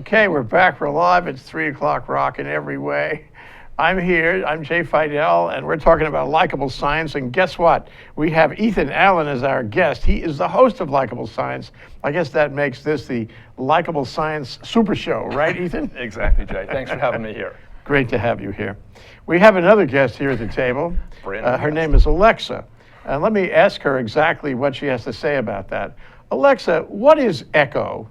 Okay, we're back. We're live. It's 3 o'clock rock in every way. I'm here. I'm Jay Fidell, and we're talking about likable science. And guess what? We have Ethan Allen as our guest. He is the host of Likable Science. I guess that makes this the Likable Science Super Show, right, Ethan? Exactly, Jay. Thanks for having me here. Great to have you here. We have another guest here at the table. Her name is Alexa. And let me ask her exactly what she has to say about that. Alexa, what is Echo?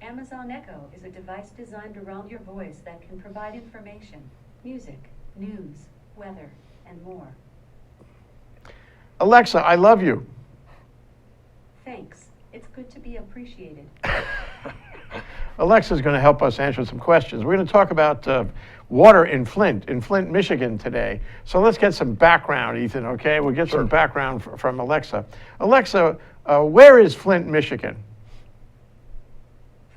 Amazon Echo is a device designed around your voice that can provide information, music, news, weather, and more. Alexa, I love you. Thanks. It's good to be appreciated. Alexa's going to help us answer some questions. We're going to talk about water in Flint, Michigan today. So let's get some background, Ethan, okay? We'll get some background from Alexa. Alexa, where is Flint, Michigan?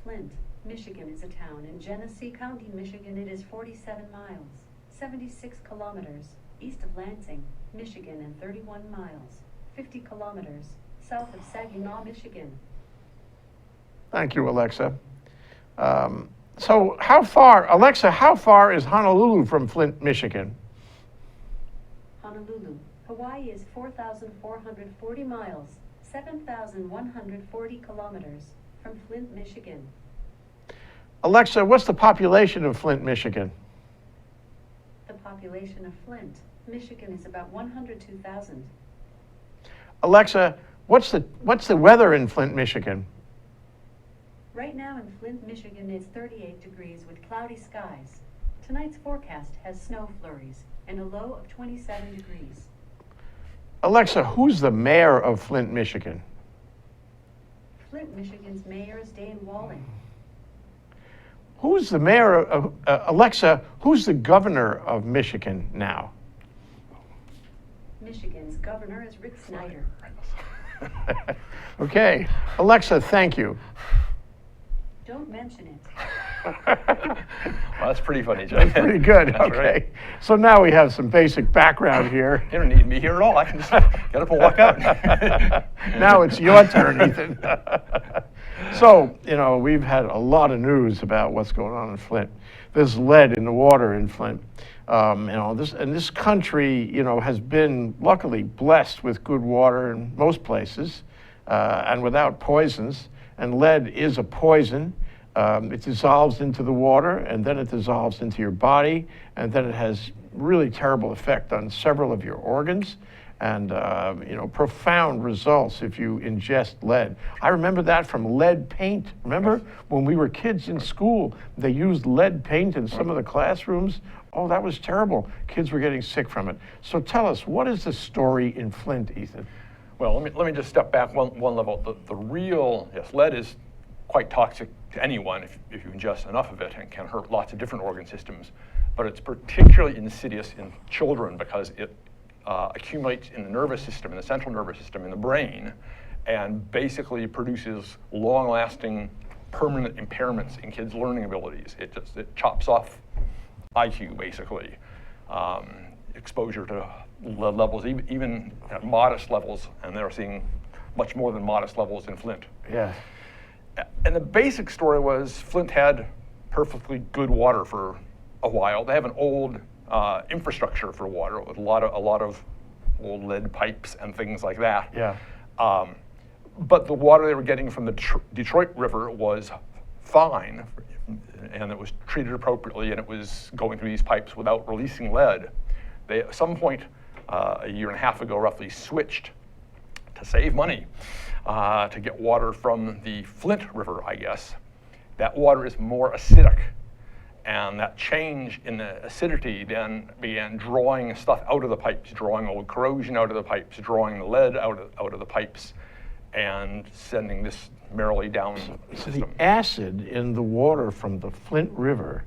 Flint, Michigan is a town in Genesee County, Michigan. It is 47 miles, 76 kilometers east of Lansing, Michigan, and 31 miles, 50 kilometers south of Saginaw, Michigan. Thank you, Alexa. So Alexa, how far is Honolulu from Flint, Michigan? Honolulu, Hawaii is 4,440 miles, 7,140 kilometers from Flint, Michigan. Alexa, what's the population of Flint, Michigan? The population of Flint, Michigan is about 102,000. Alexa, what's the weather in Flint, Michigan? Right now in Flint, Michigan, it's 38 degrees with cloudy skies. Tonight's forecast has snow flurries and a low of 27 degrees. Alexa, who's the mayor of Flint, Michigan? Flint, Michigan's mayor is Dane Walling. Who's the mayor of, Alexa, who's the governor of Michigan now? Michigan's governor is Rick Snyder. Okay. Alexa, thank you. Don't mention it. Well, that's pretty funny, Jay. That's pretty good. That's Okay. right. So now we have some basic background here. You don't need me here at all. I can just get up and walk out. Now it's your turn, Ethan. So, we've had a lot of news about what's going on in Flint. There's lead in the water in Flint. This country, has been luckily blessed with good water in most places and without poisons. And lead is a poison. It dissolves into the water, and then it dissolves into your body, and then it has really terrible effect on several of your organs, and profound results if you ingest lead. I remember that from lead paint. Remember when we were kids in school, they used lead paint in some of the classrooms? Oh, that was terrible. Kids were getting sick from it. So tell us, what is the story in Flint, Ethan? Well, let me just step back one level. The real, lead is quite toxic to anyone if you ingest enough of it, and can hurt lots of different organ systems. But it's particularly insidious in children because it accumulates in the nervous system, in the central nervous system, in the brain, and basically produces long-lasting, permanent impairments in kids' learning abilities. It chops off IQ, basically. Exposure to levels, even at modest levels, and they're seeing much more than modest levels in Flint. Yeah. And the basic story was Flint had perfectly good water for a while. They have an old infrastructure for water with a lot of old lead pipes and things like that. Yeah. But the water they were getting from the Detroit River was fine, and it was treated appropriately, and it was going through these pipes without releasing lead. They, at some point, a year and a half ago, roughly switched to save money to get water from the Flint River, I guess. That water is more acidic, and that change in the acidity then began drawing stuff out of the pipes, drawing old corrosion out of the pipes, drawing the lead out of the pipes, and sending this merrily down the system. The acid in the water from the Flint River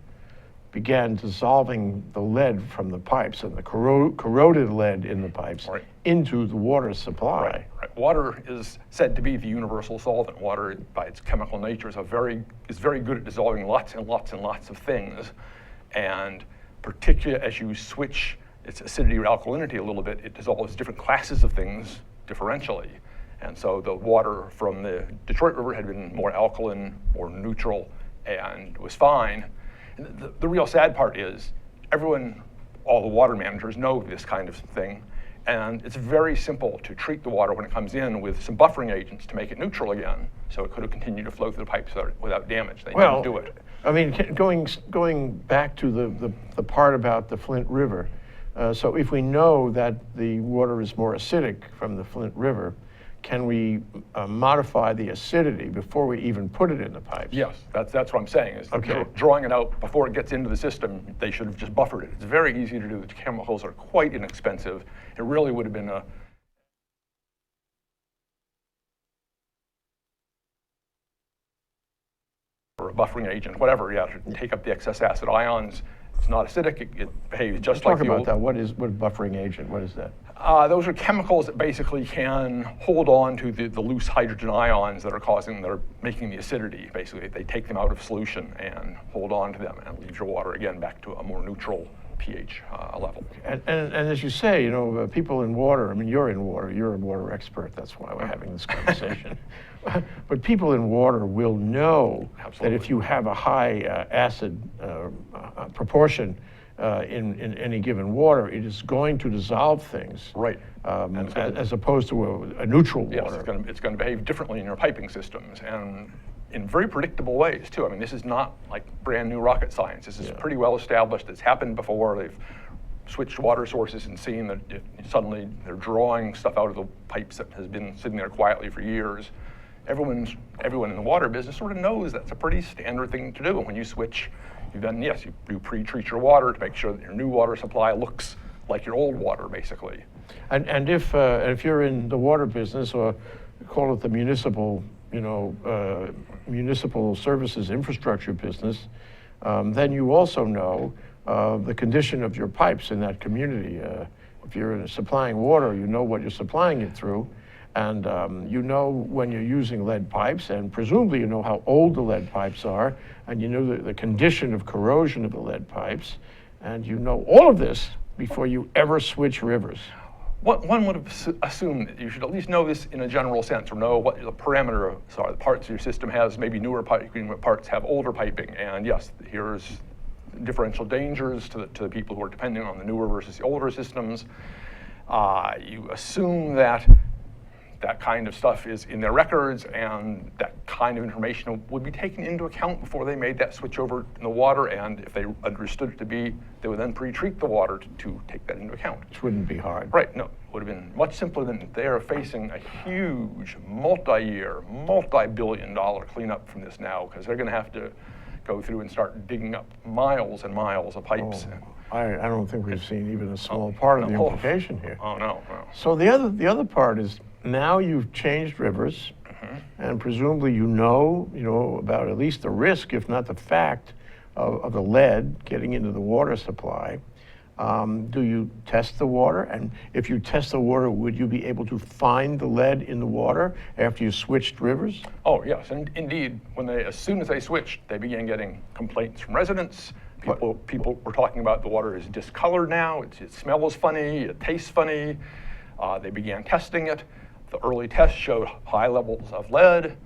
began dissolving the lead from the pipes and the corroded lead in the pipes into the water supply. Right. Water is said to be the universal solvent. Water, by its chemical nature, is very good at dissolving lots and lots and lots of things. And particularly as you switch its acidity or alkalinity a little bit, it dissolves different classes of things differentially. And so the water from the Detroit River had been more alkaline, more neutral, and was fine. And the real sad part is everyone, all the water managers know this kind of thing, and it's very simple to treat the water when it comes in with some buffering agents to make it neutral again, so it could have continued to flow through the pipes without damage. They didn't do it. I mean, going back to the part about the Flint River, so if we know that the water is more acidic from the Flint River, can we modify the acidity before we even put it in the pipes? Yes, that's what I'm saying, is Okay. drawing it out before it gets into the system. They should have just buffered it. It's very easy to do. The chemicals are quite inexpensive. It really would have been or a buffering agent, whatever, yeah, to take up the excess acid ions. It's not acidic, it behaves just like Talk the about old. that. What buffering agent? What is that? Those are chemicals that basically can hold on to the loose hydrogen ions that are making the acidity. Basically, they take them out of solution and hold on to them and leave your water again back to a more neutral pH level. And as you say, you know, people in water, I mean, you're in water, you're a water expert, that's why we're having this conversation. But people in water will know that if you have a high acid proportion in any given water, it is going to dissolve things. Right. As opposed to a neutral water. Yes, it's going to behave differently in your piping systems, and in very predictable ways too. I mean, this is not like brand new rocket science. This is pretty well established. It's happened before. They've switched water sources and seen that suddenly they're drawing stuff out of the pipes that has been sitting there quietly for years. Everyone in the water business sort of knows that's a pretty standard thing to do. And when you switch, you pre-treat your water to make sure that your new water supply looks like your old water, basically. And if you're in the water business, or call it the municipal, municipal services infrastructure business, then you also know the condition of your pipes in that community. If you're supplying water, you know what you're supplying it through. And you know when you're using lead pipes, and presumably you know how old the lead pipes are, and you know the condition of corrosion of the lead pipes, and you know all of this before you ever switch rivers. One would assume that you should at least know this in a general sense, or know what the parameters are. The parts of your system has maybe newer piping, parts have older piping, and yes, here's differential dangers to the people who are depending on the newer versus the older systems. You assume that kind of stuff is in their records, and that kind of information would be taken into account before they made that switch over in the water, and if they understood it to be, they would then pre-treat the water to take that into account. Which wouldn't be hard. Right, no, it would have been much simpler than they are facing a huge multi-year, multi-billion-dollar cleanup from this now, because they're going to have to go through and start digging up miles and miles of pipes. I don't think we've seen even a small part of the implication here. Oh, no. So the other part is, now you've changed rivers, and presumably you know about at least the risk, if not the fact, of the lead getting into the water supply. Do you test the water? And if you test the water, would you be able to find the lead in the water after you switched rivers? Oh, yes, and indeed, as soon as they switched, they began getting complaints from residents. People were talking about the water is discolored now, it smells funny, it tastes funny. They began testing it. The early tests showed high levels of lead.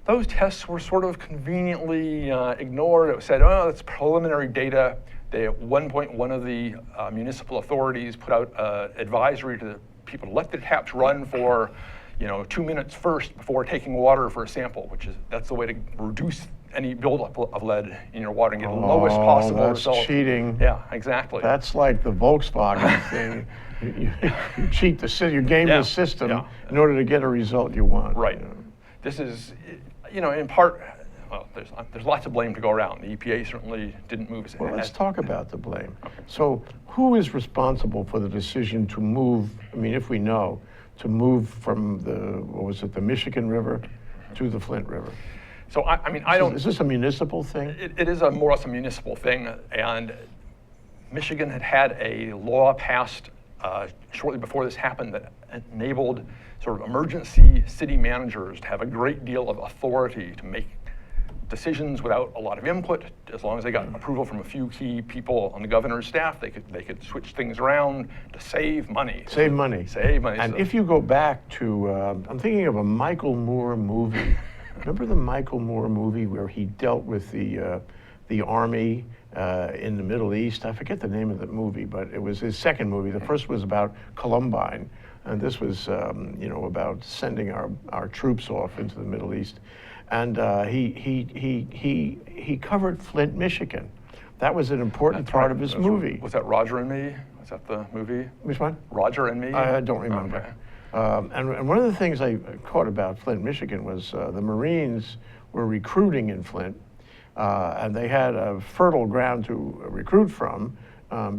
Those tests were sort of conveniently ignored. It said, oh, that's preliminary data. At one point, one of the municipal authorities put out advisory to the people to let their taps run for 2 minutes first before taking water for a sample, that's the way to reduce any buildup of lead in your water and get the lowest possible result. That's cheating. Yeah, exactly. That's like the Volkswagen thing. You cheat the system, you game the system in order to get a result you want. Right. This is, in part, well, there's lots of blame to go around. The EPA certainly didn't move as. Well, let's talk about the blame. So who is responsible for the decision to move, if we know, to move from the Michigan River to the Flint River? So, I don't. Is this a municipal thing? It is more or less a municipal thing, and Michigan had a law passed shortly before this happened that enabled sort of emergency city managers to have a great deal of authority to make decisions without a lot of input. As long as they got approval from a few key people on the governor's staff, they could switch things around to save money. Save money. Save money. And So- if you go back to, I'm thinking of a Michael Moore movie. Remember the Michael Moore movie where he dealt with the army in the Middle East? I forget the name of the movie, but it was his second movie. The first was about Columbine, and this was, about sending our troops off into the Middle East. And he covered Flint, Michigan. That was an important part of his movie. Was that Roger and Me? Was that the movie? Which one? Roger and Me? I don't remember. Okay. And one of the things I caught about Flint, Michigan was the Marines were recruiting in Flint, and they had a fertile ground to recruit from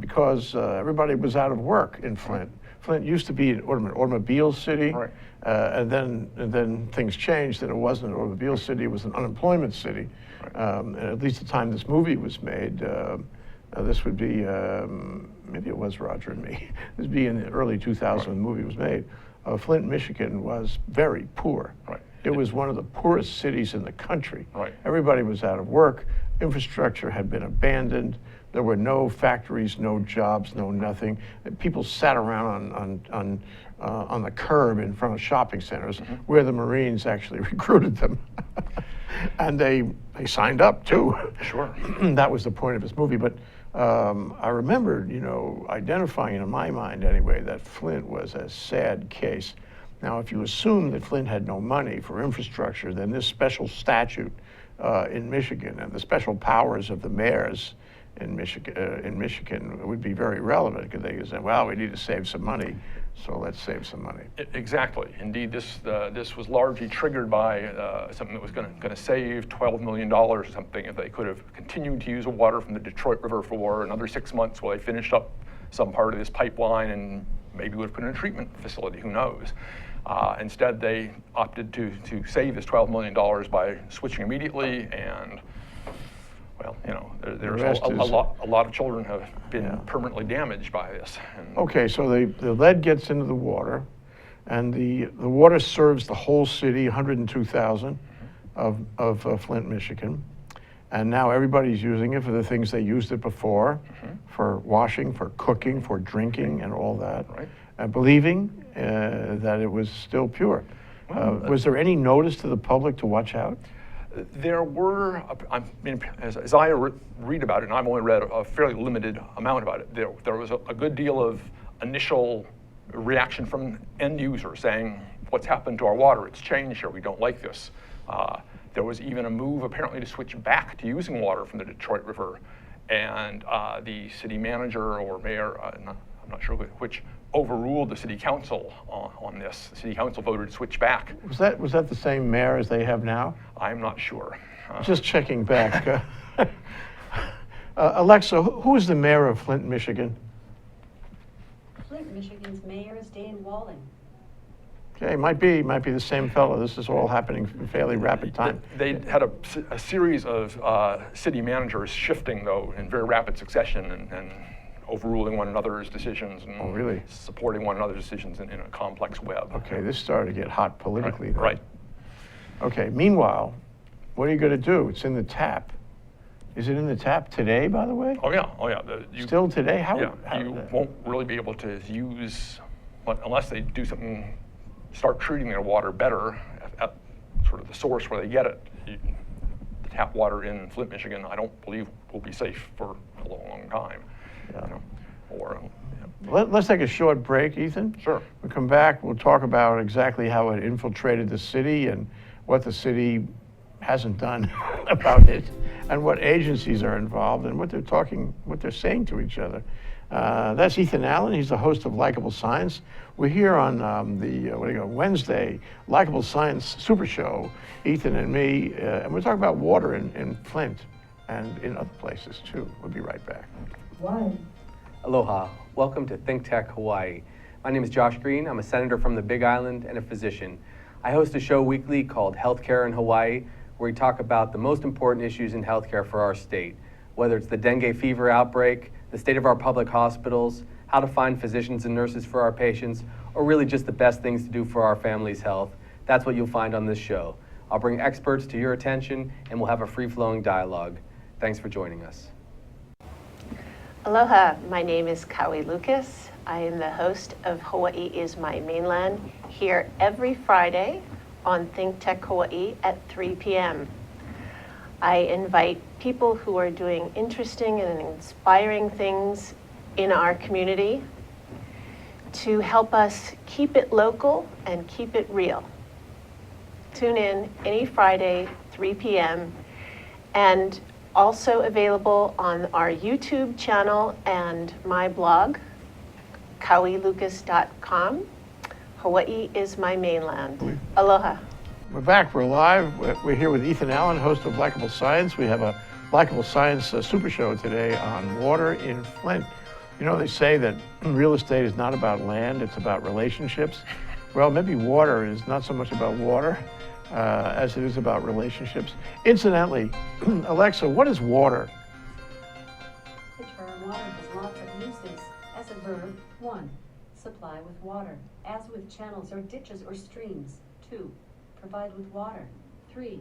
because everybody was out of work in Flint. Flint used to be an automobile city, Right. and then things changed, and it wasn't an automobile city; it was an unemployment city. And at least the time this movie was made, this would be maybe it was Roger and Me. This would be in the early 2000s when the movie was made. Flint, Michigan was very poor. Right. It was one of the poorest cities in the country. Right. Everybody was out of work. Infrastructure had been abandoned. There were no factories, no jobs, no nothing. People sat around on the curb in front of shopping centers where the Marines actually recruited them. And they signed up too. Sure. That was the point of his movie. But I remembered, identifying in my mind anyway, that Flint was a sad case. Now, if you assume that Flint had no money for infrastructure, then this special statute in Michigan and the special powers of the mayors in Michigan would be very relevant, because they could say, well, we need to save some money, so let's save some money. Exactly. Indeed, this was largely triggered by something that was going to save $12 million or something if they could have continued to use the water from the Detroit River for another 6 months while they finished up some part of this pipeline, and maybe would have put in a treatment facility, who knows. Instead, they opted to save this $12 million by switching immediately, and well, there's a lot of children have been permanently damaged by this. And Okay, so the lead gets into the water, and the water serves the whole city, 102,000 of Flint, Michigan. And now everybody's using it for the things they used it before, for washing, for cooking, for drinking, and all that. Right. And believing that it was still pure. Was there any notice to the public to watch out? there were, as I read about it, and I've only read a fairly limited amount about it, there was a good deal of initial reaction from end users saying, what's happened to our water? It's changed here, we don't like this. There was even a move apparently to switch back to using water from the Detroit River, and the city manager or mayor, I'm not sure which, overruled the city council on this. The city council voted to switch back. Was that the same mayor as they have now? I'm not sure. Just checking back. Alexa, who is the mayor of Flint, Michigan? Flint, Michigan's mayor is Dan Walling. Okay, might be the same fellow. This is all happening in fairly rapid time. They had a series of city managers shifting, though, in very rapid succession and overruling one another's decisions and Oh, really? supporting one another's decisions in a complex web. Okay, this started to get hot politically. then. Right. Okay, meanwhile, what are you going to do? It's in the tap. Is it in the tap today, by the way? Oh, yeah. Still today? How You won't really be able to use, unless they do something, start treating their water better at sort of the source where they get it. The tap water in Flint, Michigan, I don't believe will be safe for a long, long time. Yeah. Or, Let's take a short break, Ethan. Sure. We'll come back, we'll talk about exactly how it infiltrated the city and what the city hasn't done about it, and what agencies are involved and what they're saying to each other. That's Ethan Allen. He's the host of Likeable Science. We're here on Wednesday, Likeable Science Super Show, Ethan and me, and we're talking about water in Flint and in other places too. We'll be right back. Aloha. Welcome to Think Tech Hawaii. My name is Josh Green. I'm a senator from the Big Island and a physician. I host a show weekly called Healthcare in Hawaii, where we talk about the most important issues in healthcare for our state, whether it's the dengue fever outbreak, the state of our public hospitals, how to find physicians and nurses for our patients, or really just the best things to do for our family's health. That's what you'll find on this show. I'll bring experts to your attention, and we'll have a free-flowing dialogue. Thanks for joining us. Aloha, my name is Kaui Lucas. I am the host of Hawaii is My Mainland, here every Friday on Think Tech Hawaii at 3 p.m. I invite people who are doing interesting and inspiring things in our community to help us keep it local and keep it real. Tune in any Friday, 3 p.m. and also available on our YouTube channel and my blog, kauilucas.com. Hawaii is my mainland. Aloha. We're back, we're live. We're here with Ethan Allen, host of Likeable Science. We have a Likeable Science super show today on water in Flint. You know, they say that real estate is not about land, it's about relationships. Well, maybe water is not so much about water as it is about relationships. Incidentally, Alexa, what is water? The term water has lots of uses. As a verb, 1. Supply with water, as with channels or ditches or streams. 2. Provide with water. 3.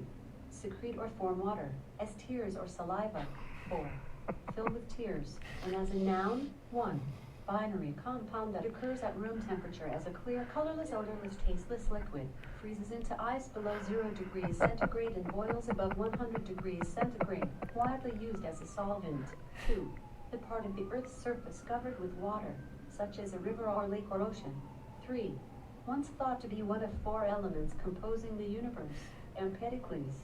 Secrete or form water, as tears or saliva. 4. Fill with tears. And as a noun, 1. Binary compound that occurs at room temperature as a clear, colorless, odorless, tasteless liquid, freezes into ice below 0 degrees centigrade and boils above 100 degrees centigrade, widely used as a solvent. 2. The part of the Earth's surface covered with water, such as a river or lake or ocean. 3. Once thought to be one of 4 elements composing the universe. Empedocles.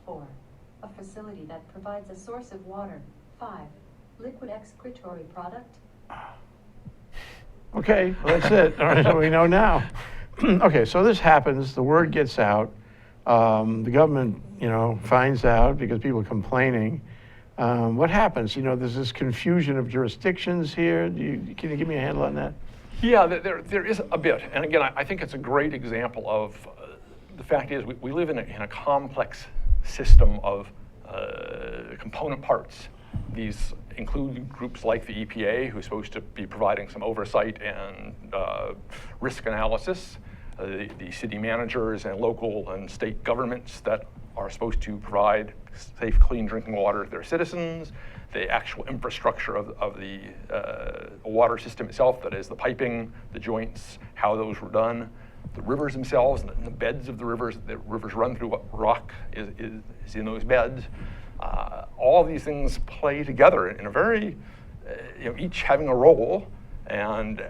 4. A facility that provides a source of water. 5. Liquid excretory product. Okay, well, that's it. All right, we know now. Okay, so this happens, the word gets out, the government, finds out because people are complaining. What happens? There's this confusion of jurisdictions here. Can you give me a handle on that? Yeah, there is a bit. And again, I think it's a great example of the fact is we live in a complex system of component parts. These include groups like the EPA, who's supposed to be providing some oversight and risk analysis, the city managers and local and state governments that are supposed to provide safe, clean drinking water to their citizens, the actual infrastructure of the water system itself, that is the piping, the joints, how those were done, the rivers themselves, and the beds of the rivers run through, what rock is in those beds. All these things play together in a very, each having a role, and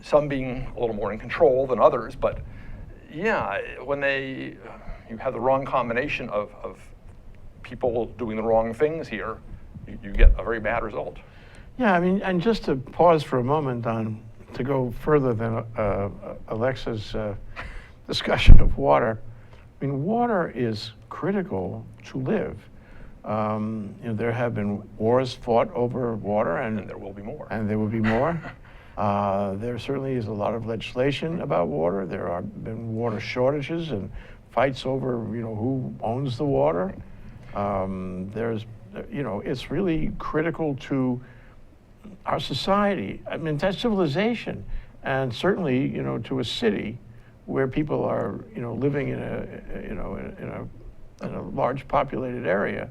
some being a little more in control than others. But yeah, when you have the wrong combination of people doing the wrong things here, you get a very bad result. Yeah, and just to pause for a moment to go further than Alexa's discussion of water, water is critical to live. There have been wars fought over water, and there will be more. And there will be more. There certainly is a lot of legislation about water. There have been water shortages and fights over, who owns the water. It's really critical to our society. That's civilization, and certainly, to a city where people are, living in a large populated area.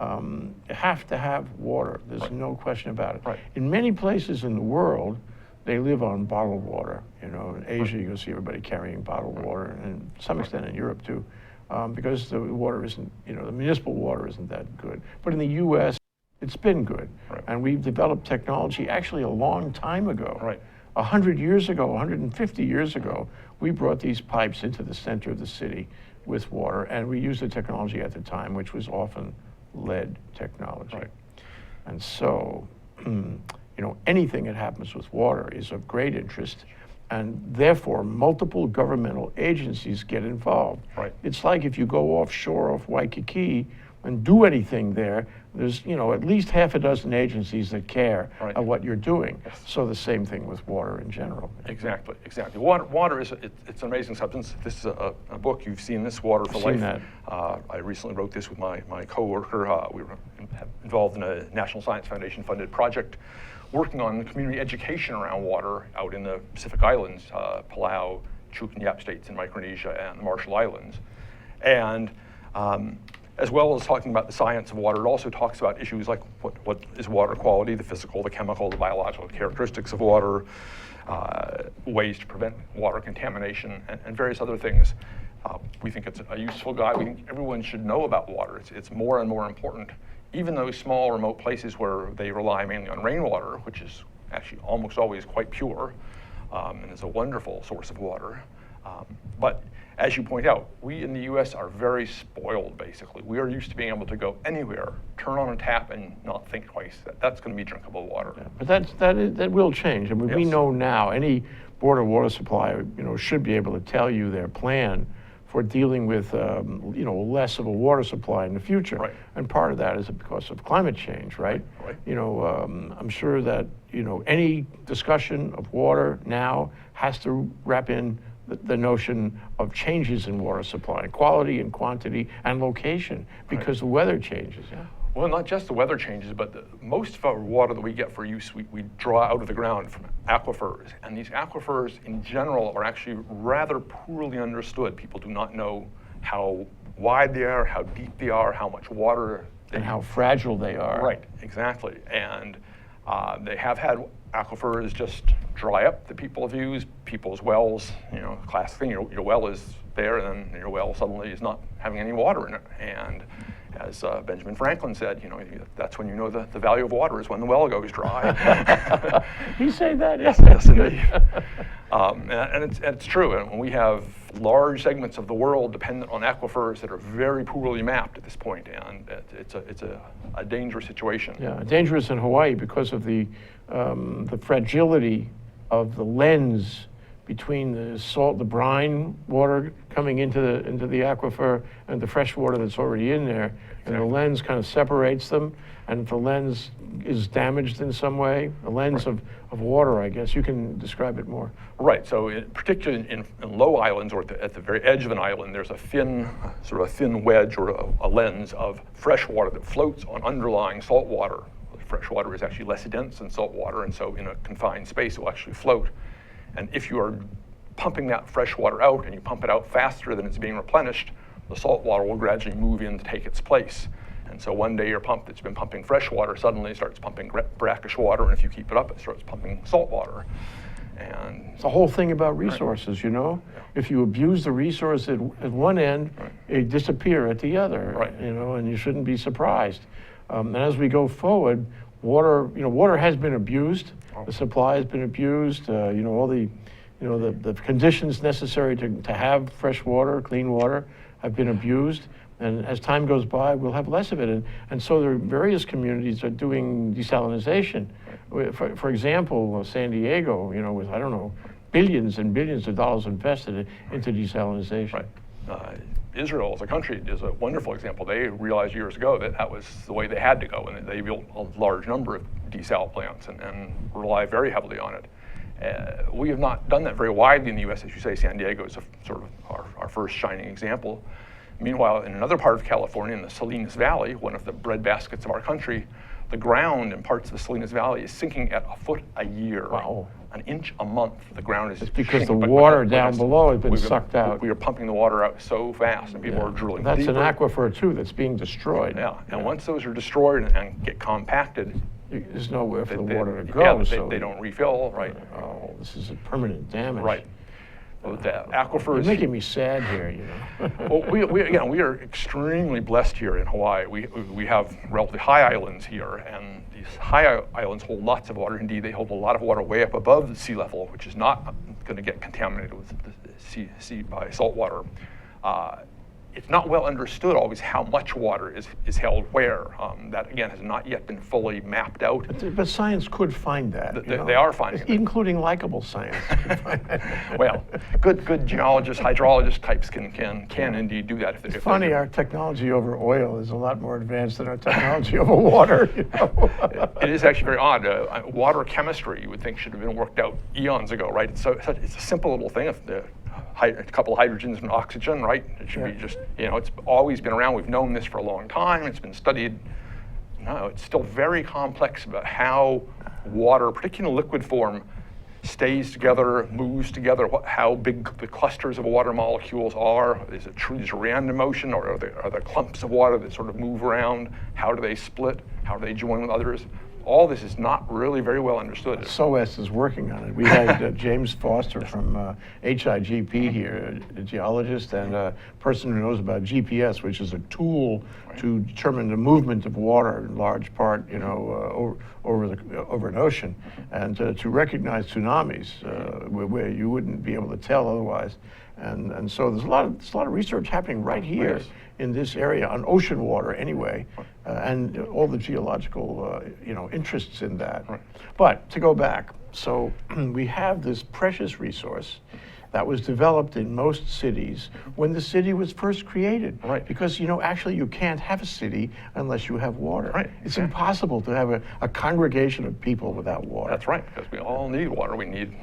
You have to have water. There's Right. no question about it. Right. In many places in the world, they live on bottled water. In Asia, you'll see everybody carrying bottled water, and to some extent in Europe too, because the water isn't, the municipal water isn't that good. But in the U.S., it's been good. Right. And we've developed technology actually a long time ago. Right. 100 years ago, 150 years ago, we brought these pipes into the center of the city with water, and we used the technology at the time, which was often lead technology. Right. And so, anything that happens with water is of great interest, and therefore multiple governmental agencies get involved. Right. It's like if you go offshore off Waikiki and do anything there, there's at least half a dozen agencies that care Right. of what you're doing. Yes. So the same thing with water in general. Exactly. Water is it's an amazing substance. This is a book. You've seen this, Water for I've Life. seen that. I recently wrote this with my coworker. We were involved in a National Science Foundation funded project working on community education around water out in the Pacific Islands, Palau, Chuk and Yap states in Micronesia, and the Marshall Islands. And As well as talking about the science of water, it also talks about issues like what is water quality, the physical, the chemical, the biological characteristics of water, ways to prevent water contamination, and various other things. We think it's a useful guide. We think everyone should know about water. It's more and more important, even those small remote places where they rely mainly on rainwater, which is actually almost always quite pure and is a wonderful source of water. But as you point out, we in the US are very spoiled, basically. We are used to being able to go anywhere, turn on a tap and not think twice. That's going to be drinkable water. Yeah, but that will change. I mean, we Yes. know now any board of water supply, should be able to tell you their plan for dealing with, less of a water supply in the future. Right. And part of that is because of climate change, right? Right. I'm sure that, any discussion of water now has to wrap in the notion of changes in water supply, quality and quantity and location, because the weather changes. Yeah. Well, not just the weather changes, but most of our water that we get for use, we draw out of the ground from aquifers. And these aquifers, in general, are actually rather poorly understood. People do not know how wide they are, how deep they are, how much water they And how fragile they are. Right, exactly. And they have had aquifers just dry up that people have used. People's wells, classic thing, your well is there and then your well suddenly is not having any water in it. And as Benjamin Franklin said, that's when you know the value of water is when the well goes dry. He say that? Yes, indeed. And it's true. And we have large segments of the world dependent on aquifers that are very poorly mapped at this point, and it's a dangerous situation. Yeah, dangerous in Hawaii because of the fragility of the lens between the brine water coming into the aquifer and the fresh water that's already in there. And the lens kind of separates them. And if the lens is damaged in some way, the lens of water, I guess, you can describe it more. Right, so particularly in low islands or at the very edge of an island, there's a thin wedge or a lens of fresh water that floats on underlying salt water. Fresh water is actually less dense than salt water, and so in a confined space, it will actually float. And if you are pumping that fresh water out and you pump it out faster than it's being replenished, the salt water will gradually move in to take its place. And so one day your pump that's been pumping fresh water suddenly starts pumping brackish water, and if you keep it up, it starts pumping salt water. And it's the whole thing about resources, Yeah. If you abuse the resource at one end, it disappear at the other, Right. And you shouldn't be surprised. And as we go forward, water has been abused. The supply has been abused. All the conditions necessary to have fresh water, clean water, have been abused. And as time goes by, we'll have less of it. And so there are various communities are doing desalinization. For example, San Diego, with, billions and billions of dollars invested into desalinization. Right. Israel as a country is a wonderful example. They realized years ago that was the way they had to go, and they built a large number of desal plants and rely very heavily on it. We have not done that very widely in the US. As you say, San Diego is sort of our first shining example. Meanwhile, in another part of California, in the Salinas Valley, one of the breadbaskets of our country, the ground in parts of the Salinas Valley is sinking at a foot a year. Wow. An inch a month, the ground is because sinking. the water down below has been sucked out. We are pumping the water out so fast, and people are drilling That's deeper. an aquifer, too, that's being destroyed. Yeah, and once those are destroyed and get compacted, There's nowhere for the they- water to yeah, go. So they don't refill, right? Oh, this is a permanent damage. Right. Well, the aquifers. You're making me sad here, Well, we are extremely blessed here in Hawaii. We have relatively high islands here, and these high islands hold lots of water. Indeed, they hold a lot of water way up above the sea level, which is not going to get contaminated with the sea by salt water. It's not well understood always how much water is held where. That, again, has not yet been fully mapped out. But science could find that. They are finding it. Including likable science. Well, good geologists, hydrologists types can indeed do that. It's funny, our technology over oil is a lot more advanced than our technology over water. It is actually very odd. Water chemistry, you would think, should have been worked out eons ago, right? It's a simple little thing. If a couple of hydrogens and oxygen, right? It should be just, it's always been around. We've known this for a long time. It's been studied. No, it's still very complex about how water, particularly in liquid form, stays together, moves together, how big the clusters of water molecules are. Is it true these are random motion, or are there clumps of water that sort of move around? How do they split? How do they join with others? All this is not really very well understood. SOAS is working on it. We had James Foster from HIGP here, a geologist and a person who knows about GPS, which is a tool to determine the movement of water in large part, over an ocean, and to recognize tsunamis where you wouldn't be able to tell otherwise. And so there's a lot of research happening right here. Yes. In this area on ocean water anyway, and all the geological interests in that. Right. But to go back, so we have this precious resource that was developed in most cities when the city was first created. Right. Because actually you can't have a city unless you have water. Right. It's impossible to have a congregation of people without water. That's right, because we all need water. We need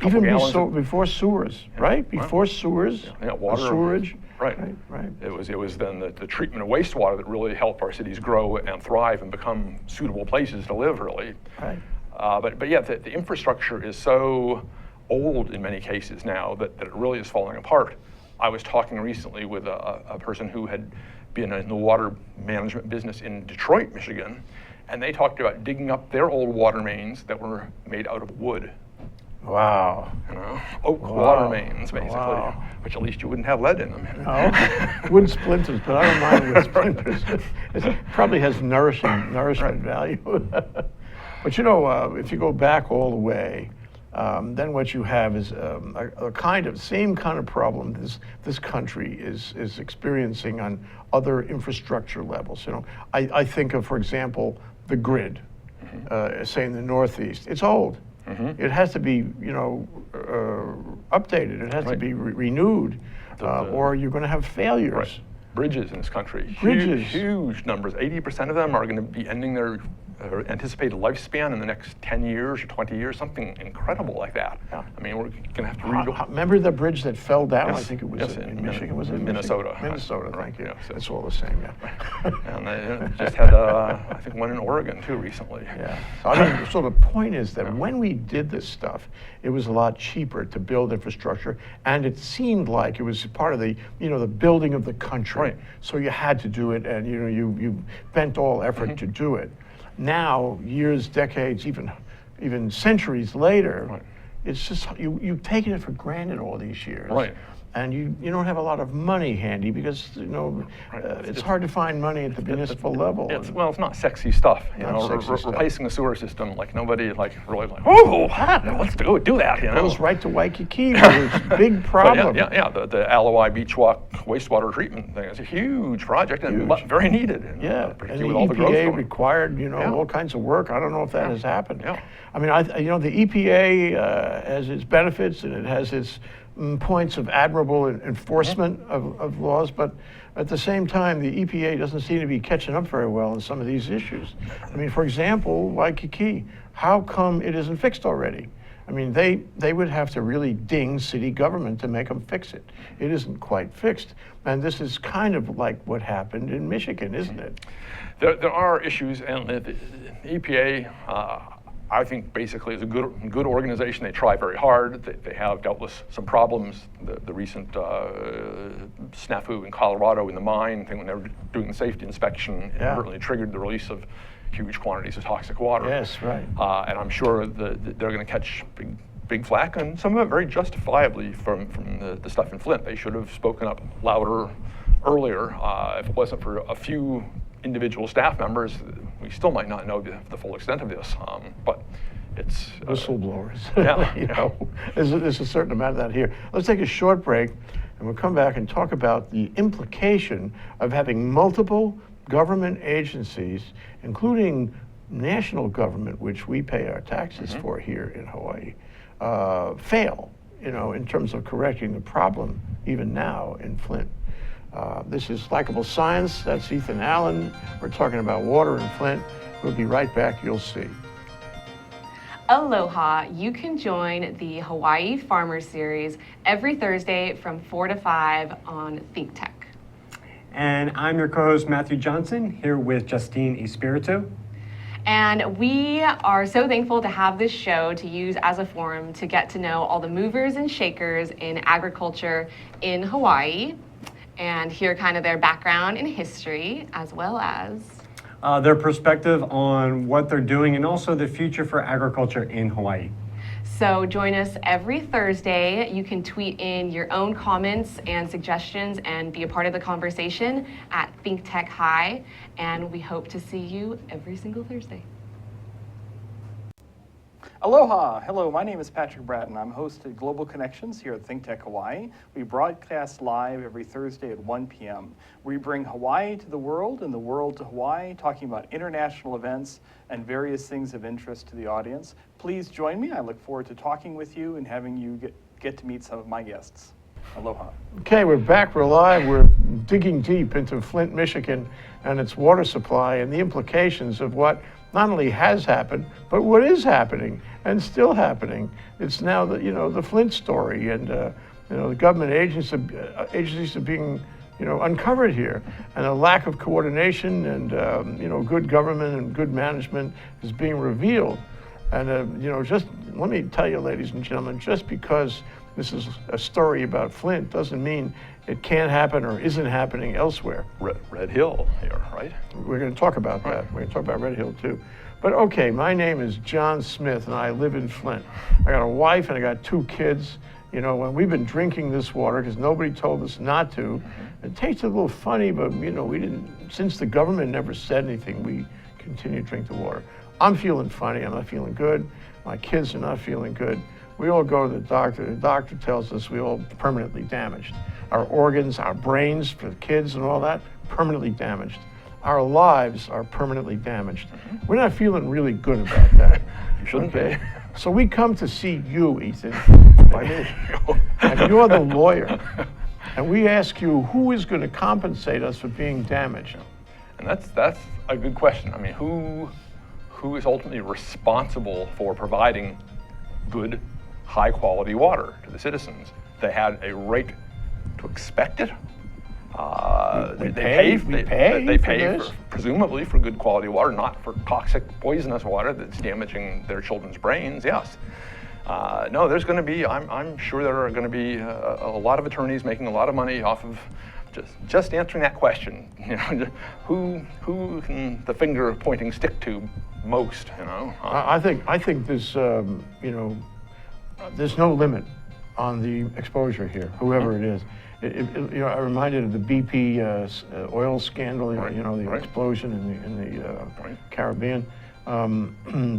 Even gallons before sewers, right? Before sewers, Yeah, water. sewerage. Right. Right. It was then the treatment of wastewater that really helped our cities grow and thrive and become suitable places to live, really. Right. But yeah, the infrastructure is so old in many cases now that it really is falling apart. I was talking recently with a person who had been in the water management business in Detroit, Michigan, and they talked about digging up their old water mains that were made out of wood. Wow. Oak water mains, basically, Wow. which at least you wouldn't have lead in them. No, wood splinters, but I don't mind wood splinters. It probably has nourishment value. But if you go back all the way, then what you have is same kind of problem this country is experiencing on other infrastructure levels. I think of, for example, the grid, say in the Northeast. It's old. It has to be, updated. It has to be renewed, or you're going to have failures. Right. Bridges in this country, Bridges. huge numbers. 80% of them are going to be ending their anticipated lifespan in the next 10 years or 20 years, something incredible like that. Yeah. I mean, we're going to have to rebuild. Remember the bridge that fell down? Yes. I think it was Yes, in Michigan. Was it in Minnesota. Michigan? Minnesota, thank you. Yeah, so- It's all the same, yeah. And they just had, I think, one in Oregon too recently. Yeah. So the point is that when we did this stuff, it was a lot cheaper to build infrastructure, and it seemed like it was part of the, the building of the country. Right. So you had to do it, and you bent all effort to do it. Now, years, decades, even centuries later, Right. it's just you've taken it for granted all these years. Right. And you don't have a lot of money handy because it's hard to find money at the municipal level. It's not sexy stuff. Not sexy stuff. Replacing the sewer system, nobody really oh, let's do that. Goes right to Waikiki, where it's a big problem. But the Alloy Beach Walk wastewater treatment thing is a huge project and very needed. Yeah, and particularly the with all the growth EPA going. required, all kinds of work. I don't know if that has happened. Yeah. I mean, the EPA has its benefits and it has its points of admirable enforcement of laws, but at the same time, the EPA doesn't seem to be catching up very well on some of these issues. I mean, for example, Waikiki, how come it isn't fixed already? I mean, they would have to really ding city government to make them fix it. It isn't quite fixed. And this is kind of like what happened in Michigan, isn't it? There are issues, and the EPA, I think, basically is a good organization. They try very hard. They have dealt with some problems. The recent snafu in Colorado in the mine thing, when they were doing the safety inspection, inadvertently triggered the release of huge quantities of toxic water. Yes, right. And I'm sure they're going to catch big flack, and some of it very justifiably from the stuff in Flint. They should have spoken up louder earlier. If it wasn't for a few individual staff members, we still might not know the full extent of this. But it's whistleblowers. Yeah. There's a certain amount of that here. Let's take a short break, and we'll come back and talk about the implication of having multiple government agencies, including national government, which we pay our taxes for here in Hawaii, fail, in terms of correcting the problem even now in Flint. This is Likeable Science. That's Ethan Allen. We're talking about water in Flint. We'll be right back. You'll see. Aloha. You can join the Hawaii Farmers Series every Thursday from 4 to 5 on Think Tech. And I'm your co-host, Matthew Johnson, here with Justine Espiritu. And we are so thankful to have this show to use as a forum to get to know all the movers and shakers in agriculture in Hawaii and hear kind of their background and history, as well as their perspective on what they're doing and also the future for agriculture in Hawaii. So join us every Thursday. You can tweet in your own comments and suggestions and be a part of the conversation at ThinkTechHigh. And we hope to see you every single Thursday. Aloha! Hello, my name is Patrick Bratton. I'm host of Global Connections here at ThinkTech Hawaii. We broadcast live every Thursday at 1 p.m. We bring Hawaii to the world and the world to Hawaii, talking about international events and various things of interest to the audience. Please join me. I look forward to talking with you and having you get to meet some of my guests. Aloha. Okay, we're back, we're live. We're digging deep into Flint, Michigan and its water supply and the implications of what not only has happened, but what is happening and still happening. It's now the Flint story, and the government agencies are being uncovered here, and a lack of coordination and good government and good management is being revealed. And just let me tell you, ladies and gentlemen, just because this is a story about Flint doesn't mean it can't happen or isn't happening elsewhere. Red Hill here, right? We're going to talk about that. We're going to talk about Red Hill too. But okay, my name is John Smith and I live in Flint. I got a wife and I got 2 kids. When we've been drinking this water because nobody told us not to. It tastes a little funny, but we didn't, since the government never said anything, we continue to drink the water. I'm feeling funny, I'm not feeling good. My kids are not feeling good. We all go to the doctor. The doctor tells us we're all permanently damaged. Our organs, our brains for the kids and all that, permanently damaged. Our lives are permanently damaged. We're not feeling really good about that. You shouldn't be. be. So we come to see you, Ethan, and you're the lawyer. And we ask you, who is going to compensate us for being damaged? And that's a good question. I mean, who is ultimately responsible for providing good, high-quality water to the citizens? They had a right to expect it. We pay for presumably for good quality water, not for toxic, poisonous water that's damaging their children's brains. Yes. No, there's going to be. I'm sure there are going to be a lot of attorneys making a lot of money off of just answering that question. Who can the finger pointing stick to most? I think there's there's no limit on the exposure here, whoever it is. I reminded of the BP oil scandal, the explosion in the Caribbean.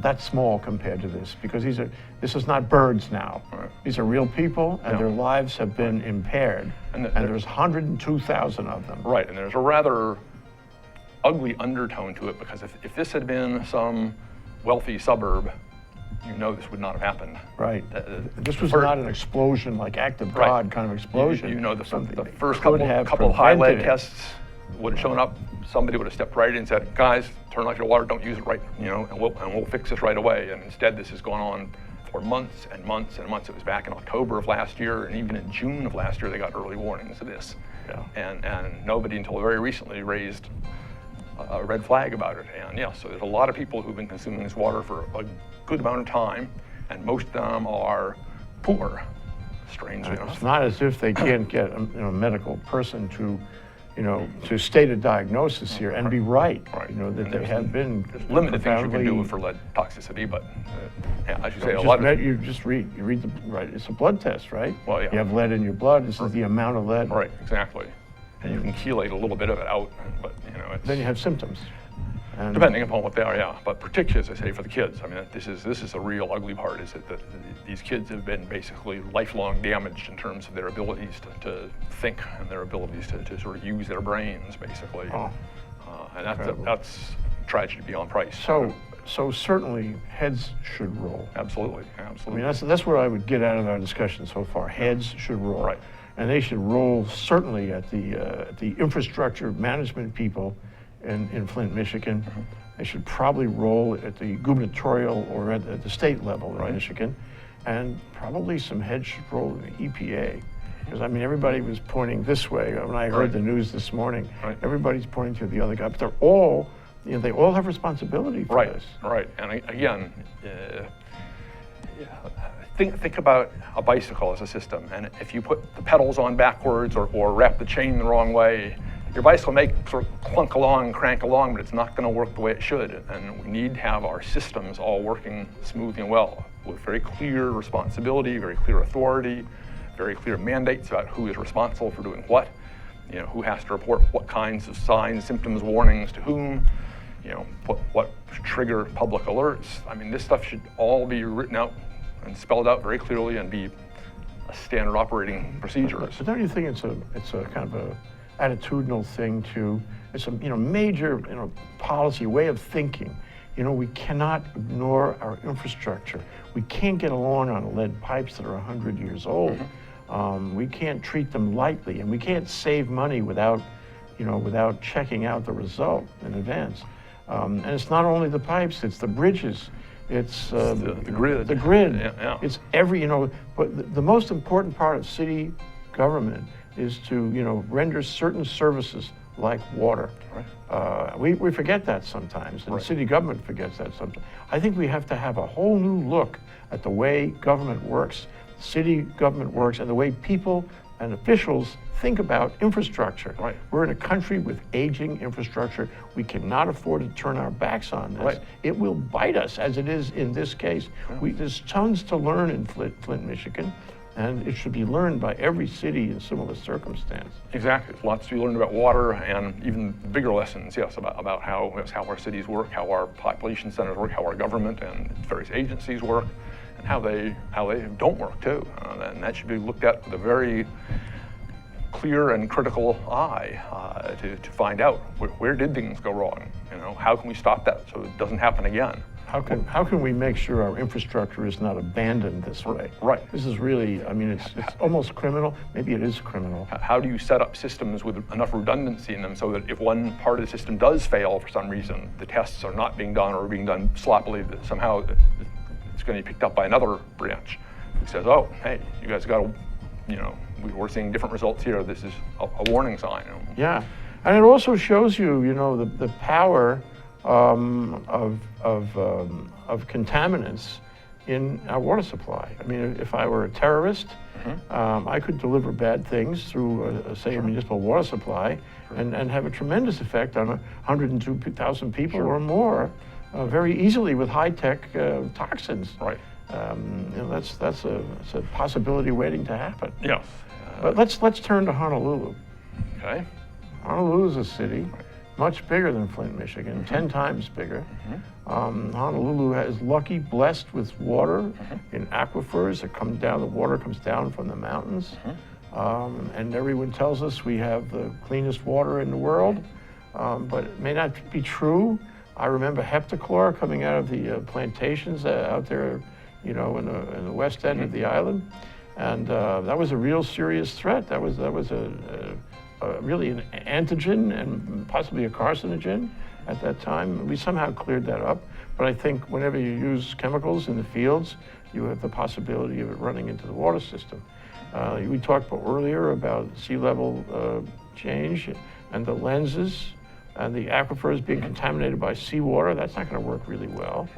That's small compared to this, because this is not birds now. Right. These are real people, and their lives have been impaired, and there's 102,000 of them. Right, and there's a rather ugly undertone to it, because if this had been some wealthy suburb, this would not have happened. Right. This was not an explosion like act of God kind of explosion. The first couple of high lead tests would have shown up. Somebody would have stepped right in and said, "Guys, turn off your water. Don't use it right. And we'll fix this right away." And instead, this has gone on for months and months and months. It was back in October of last year, and even in June of last year, they got early warnings of this. Yeah. And nobody until very recently raised a red flag about it. And so there's a lot of people who've been consuming this water for a good amount of time, and most of them are poor, strangely enough. It's not as if they can't get a medical person to state a diagnosis here and be right. That they have been limited things you can do for lead toxicity, but as you say, a lot of you read the right. It's a blood test, right? Well, yeah. You have lead in your blood. This is the amount of lead. Right, exactly. And you can chelate a little bit of it out, but then you have symptoms. And depending upon what they are, yeah. But particularly, as I say, for the kids, I mean, this is a real ugly part. Is that these kids have been basically lifelong damaged in terms of their abilities to think and their abilities to sort of use their brains, basically. And that's tragedy beyond price. So certainly heads should roll. Absolutely. I mean, that's what I would get out of our discussion so far. Heads should roll. Right. And they should roll certainly at the infrastructure management people in Flint, Michigan. Mm-hmm. They should probably roll at the gubernatorial or at the state level in Michigan. And probably some heads should roll in the EPA. Because, I mean, everybody was pointing this way. When I heard the news this morning, everybody's pointing to the other guy. But they're all they all have responsibility for Right, this. right. And again, think about a bicycle as a system, and if you put the pedals on backwards or wrap the chain the wrong way, your bicycle may sort of clunk along and crank along, but it's not going to work the way it should. And we need to have our systems all working smoothly and well, with very clear responsibility, very clear authority, very clear mandates about who is responsible for doing what, who has to report what kinds of signs, symptoms, warnings to whom, what trigger public alerts. I mean, this stuff should all be written out and spelled out very clearly and be a standard operating procedures. But don't you think it's a kind of a attitudinal thing too? It's a major policy way of thinking. We cannot ignore our infrastructure. We can't get along on lead pipes that are 100 years old. We can't treat them lightly, and we can't save money without checking out the result in advance. And it's not only the pipes; it's the bridges. It's the grid. The grid. Yeah. It's but the most important part of city government is to, render certain services like water. Right. We forget that sometimes, and Right. city government forgets that sometimes. I think we have to have a whole new look at the way government works, city government works, and the way people and officials think about infrastructure. Right. We're in a country with aging infrastructure. We cannot afford to turn our backs on this. Right. It will bite us, as it is in this case. There's tons to learn in Flint, Michigan, and it should be learned by every city in similar circumstance. Exactly. There's lots to be learned about water, and even bigger lessons, yes, about how our cities work, how our population centers work, how our government and various agencies work, and how they don't work too. And that should be looked at with a very clear and critical eye to find out where did things go wrong. How can we stop that so it doesn't happen again? How can we make sure our infrastructure is not abandoned this way? Right. This is really, it's almost criminal. Maybe it is criminal. How do you set up systems with enough redundancy in them so that if one part of the system does fail for some reason, the tests are not being done or being done sloppily, that somehow it's going to be picked up by another branch who says, oh, hey, you guys got to, we're seeing different results here. This is a warning sign. Yeah, and it also shows you, the power of contaminants in our water supply. I mean, if I were a terrorist, I could deliver bad things through, say, a municipal water supply and have a tremendous effect on 102,000 people or more very easily with high-tech toxins. Right. That's a possibility waiting to happen. Yes. But let's turn to Honolulu. Okay. Honolulu is a city much bigger than Flint, Michigan, 10 times bigger. Honolulu is lucky, blessed with water in aquifers that come down. The water comes down from the mountains, and everyone tells us we have the cleanest water in the world, but it may not be true. I remember heptachlor coming out of the plantations out there, in the west end of the island, and that was a real serious threat. That was really an antigen and possibly a carcinogen at that time. We somehow cleared that up, but I think whenever you use chemicals in the fields, you have the possibility of it running into the water system. We talked earlier about sea level change and the lenses and the aquifers being contaminated by seawater. That's not going to work really well.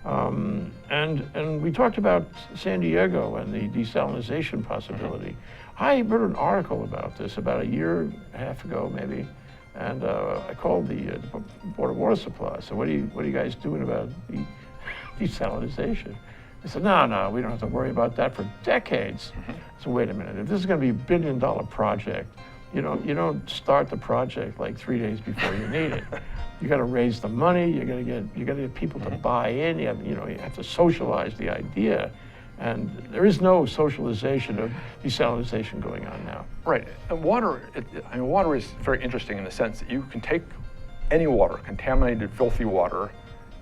And we talked about San Diego and the desalinization possibility. I wrote an article about this about a year and a half ago, maybe, and I called the Board of Water Supply. So what are you guys doing about the desalinization? I said, no, we don't have to worry about that for decades. So wait a minute, if this is going to be a $1 billion project, you don't start the project like 3 days before you need it. You got to raise the money. You got to get people to buy in. You have to socialize the idea, and there is no socialization of desalinization going on now. Right. And water is very interesting in the sense that you can take any water, contaminated, filthy water,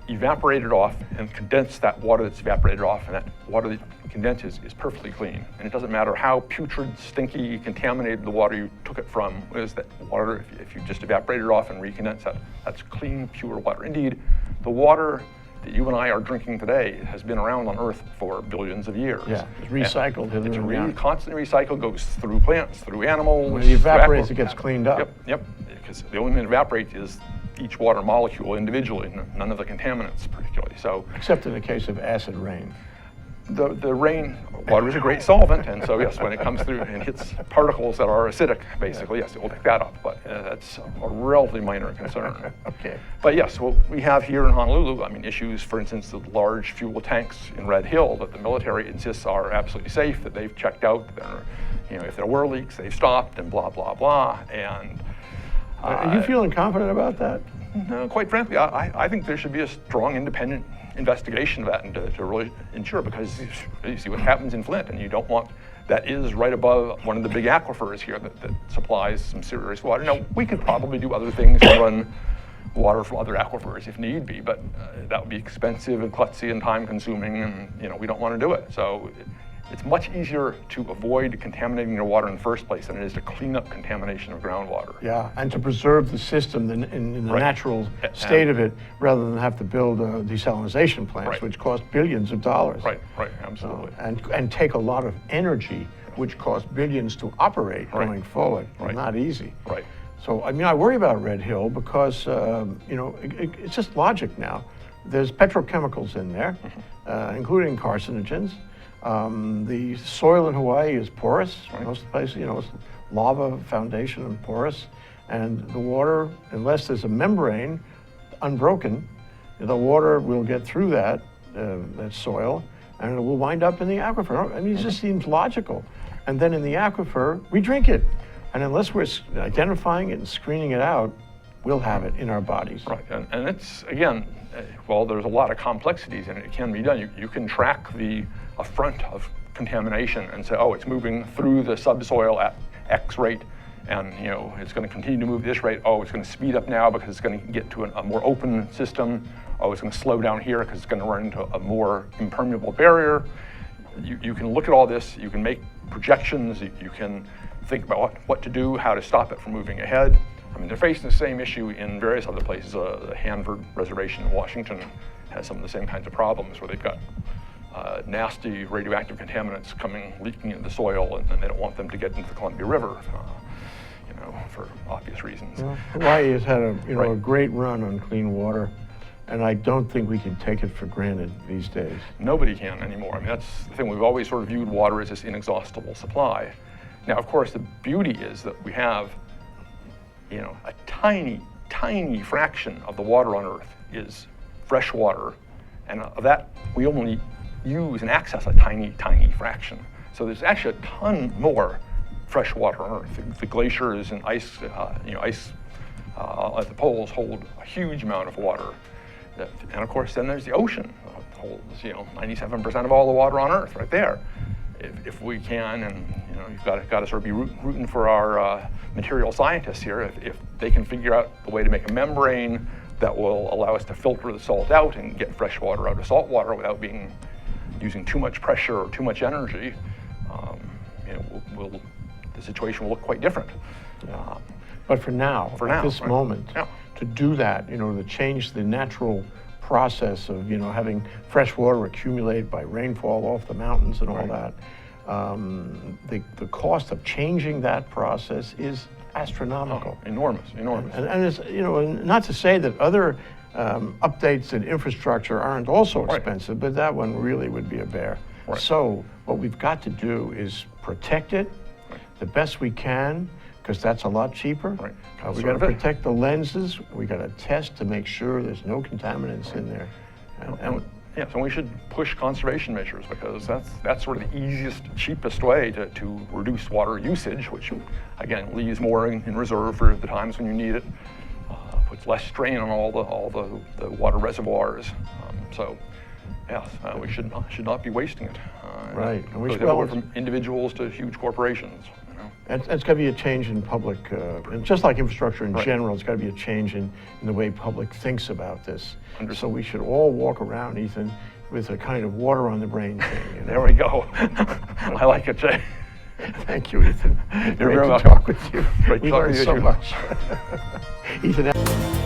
evaporate it off, and condense that water that's evaporated off, and that water that condenses is perfectly clean. And it doesn't matter how putrid, stinky, contaminated the water you took it from is. That water, if you just evaporate it off and recondense that, that's clean, pure water. Indeed, the water that you and I are drinking today has been around on Earth for billions of years. Yeah, it's recycled. It's constantly recycled, goes through plants, through animals. When it evaporates, it gets cleaned up. Yep, because the only thing that evaporates is each water molecule individually, none of the contaminants particularly. So Except in the case of acid rain. the rain water is a great solvent, and so yes, when it comes through and hits particles that are acidic, basically, yes, it will pick that up, but that's a relatively minor concern. Okay. But yes, what we have here in Honolulu, I mean, issues, for instance, the large fuel tanks in Red Hill that the military insists are absolutely safe, that they've checked out, that they're, you know, if there were leaks, they've stopped, and blah, blah, blah, and Are you feeling confident about that? no, quite frankly, I think there should be a strong independent investigation of that and to really ensure, because you see what happens in Flint, and you don't want, that is right above one of the big aquifers here that supplies some serious water. Now, we could probably do other things to run water from other aquifers if need be, but that would be expensive and klutzy and time consuming, and you know, we don't want to do it. So it's much easier to avoid contaminating your water in the first place than it is to clean up contamination of groundwater. Yeah, and to preserve the system in the Right. natural state of it, rather than have to build desalination plants, Right. which cost billions of dollars. Right, absolutely. And take a lot of energy, which costs billions to operate Right. going forward. Right. Not easy. Right. So, I mean, I worry about Red Hill because, you know, it's just logic now. There's petrochemicals in there, including carcinogens. The soil in Hawaii is porous. Right. Most places, you know, it's lava foundation and porous. And the water, unless there's a membrane unbroken, the water will get through that soil, and it will wind up in the aquifer. I mean, it just seems logical. And then in the aquifer, we drink it. And unless we're identifying it and screening it out, we'll have it in our bodies. Right, and it's, again, well, there's a lot of complexities in it. It can be done. You can track a front of contamination and say, oh, it's moving through the subsoil at X rate, and you know, it's going to continue to move this rate. Oh, it's going to speed up now because it's going to get to a more open system. Oh, it's going to slow down here because it's going to run into a more impermeable barrier. You can look at all this. You can make projections. You can think about what to do, how to stop it from moving ahead. I mean, they're facing the same issue in various other places. The Hanford Reservation in Washington has some of the same kinds of problems where they've got nasty radioactive contaminants leaking into the soil, and they don't want them to get into the Columbia River, you know, for obvious reasons. Well, Hawaii has had a Right. great run on clean water, and I don't think we can take it for granted these days. Nobody can anymore. I mean, that's the thing. We've always sort of viewed water as this inexhaustible supply. Now, of course, the beauty is that we have, you know, a tiny, tiny fraction of the water on Earth is fresh water, and of that, we only use and access a tiny, tiny fraction. So there's actually a ton more fresh water on Earth. The glaciers and ice, ice at the poles hold a huge amount of water. And of course, then there's the ocean. It holds, you know, 97% of all the water on Earth right there. If we can, and you know, you've got to sort of be rooting for our material scientists here. If they can figure out the way to make a membrane that will allow us to filter the salt out and get fresh water out of salt water without using too much pressure or too much energy, you know, the situation will look quite different. But for now, at this right. moment, Yeah. to do that, you know, to change the natural process of, you know, having fresh water accumulate by rainfall off the mountains and all Right. that, the cost of changing that process is astronomical. Enormous. And it's, you know, and not to say that other updates in infrastructure aren't also Right. expensive, but that one really would be a bear. Right. So what we've got to do is protect it the best we can, because that's a lot cheaper. Right. We got to Conserve it. protect the lenses. We got to test to make sure there's no contaminants in there. And Yeah, so we should push conservation measures, because that's sort of the easiest, cheapest way to reduce water usage, which again leaves more in reserve for the times when you need it, puts less strain on all the water reservoirs. So yes, we should not be wasting it. Right. And we Goes should- well, everywhere from individuals to huge corporations. You know? it's got to be a change in public, and just like infrastructure in Right. general, it's got to be a change in the way public thinks about this. Understood. So we should all walk around, Ethan, with a kind of water on the brain thing. You know? There we go. I like it, Jay. Thank you, Ethan. You're Great very to welcome. talk with you. Great We talking learned to you so too. much. Ethan.